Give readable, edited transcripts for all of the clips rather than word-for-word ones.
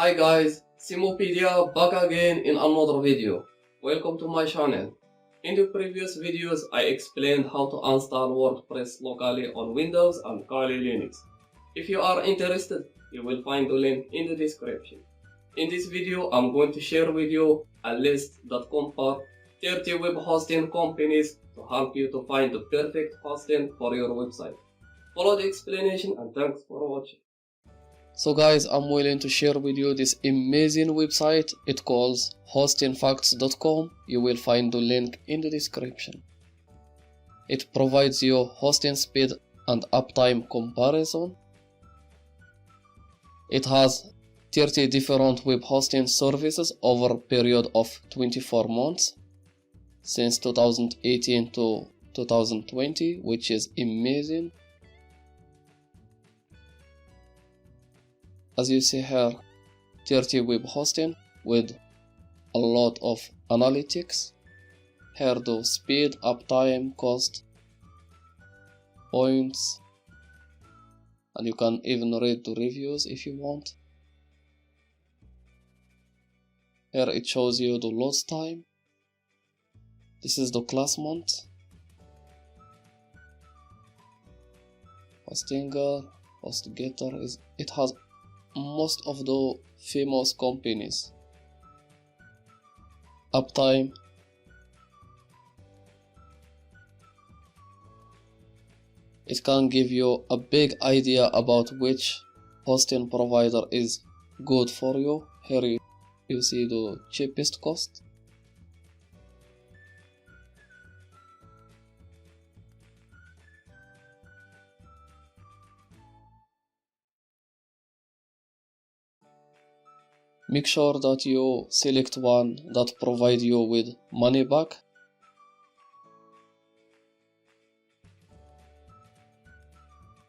Hi guys, Simopedia back again in another video. Welcome to my channel. In the previous videos I explained how to install WordPress locally on Windows and Kali Linux. If you are interested, you will find the link in the description. In this video I'm going to share with you a list that compares 30 web hosting companies to help you to find the perfect hosting for your website. Follow the explanation and thanks for watching. So guys, I'm willing to share with you this amazing website. It calls hostingfacts.com. You will find the link in the description. It provides you hosting speed and uptime comparison. It has 30 different web hosting services over a period of 24 months since 2018 to 2020, which is amazing. As you see here, 30 web hosting with a lot of analytics. Here the speed, uptime, cost, points, and you can even read the reviews if you want. Here it shows you the load time. This is the class month. Hostinger, HostGetter, it has most of the famous companies. Uptime, it can give you a big idea about which hosting provider is good for you. Here you see the cheapest cost. Make sure that you select one that provides you with money back.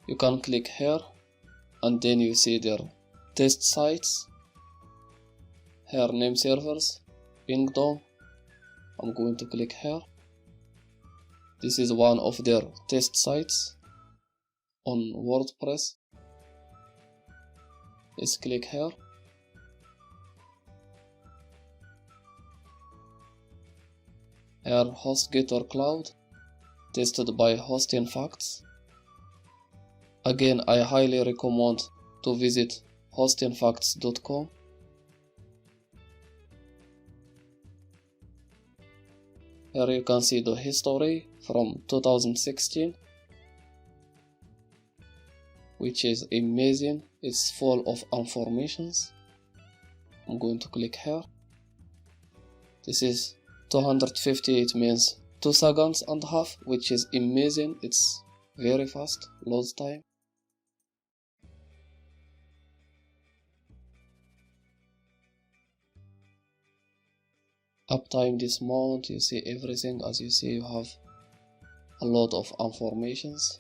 You can click here and then you see their test sites. Here name servers, Pingdom. I'm going to click here. This is one of their test sites on WordPress. Let's click here. Here HostGetter Cloud, tested by Hosting Facts. Again, I highly recommend to visit hostingfacts.com. Here you can see the history from 2016, which is amazing. It's full of informations. I'm going to click here. This is 258 means 2 seconds and a half, which is amazing. It's very fast load time. Uptime this month, you see everything. As you see, you have a lot of informations.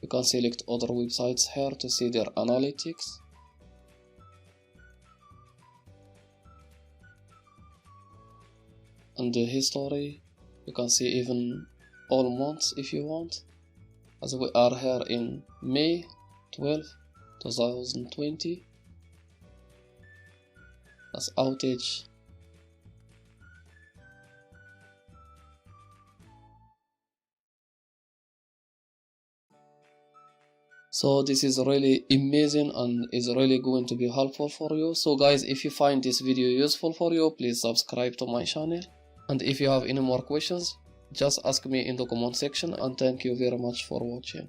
You can select other websites here to see their analytics. And the history, you can see even all months if you want. As we are here in May 12, 2020. That's outage. So this is really amazing and is really going to be helpful for you. So guys, if you find this video useful for you, please subscribe to my channel. And if you have any more questions, just ask me in the comment section, and thank you very much for watching.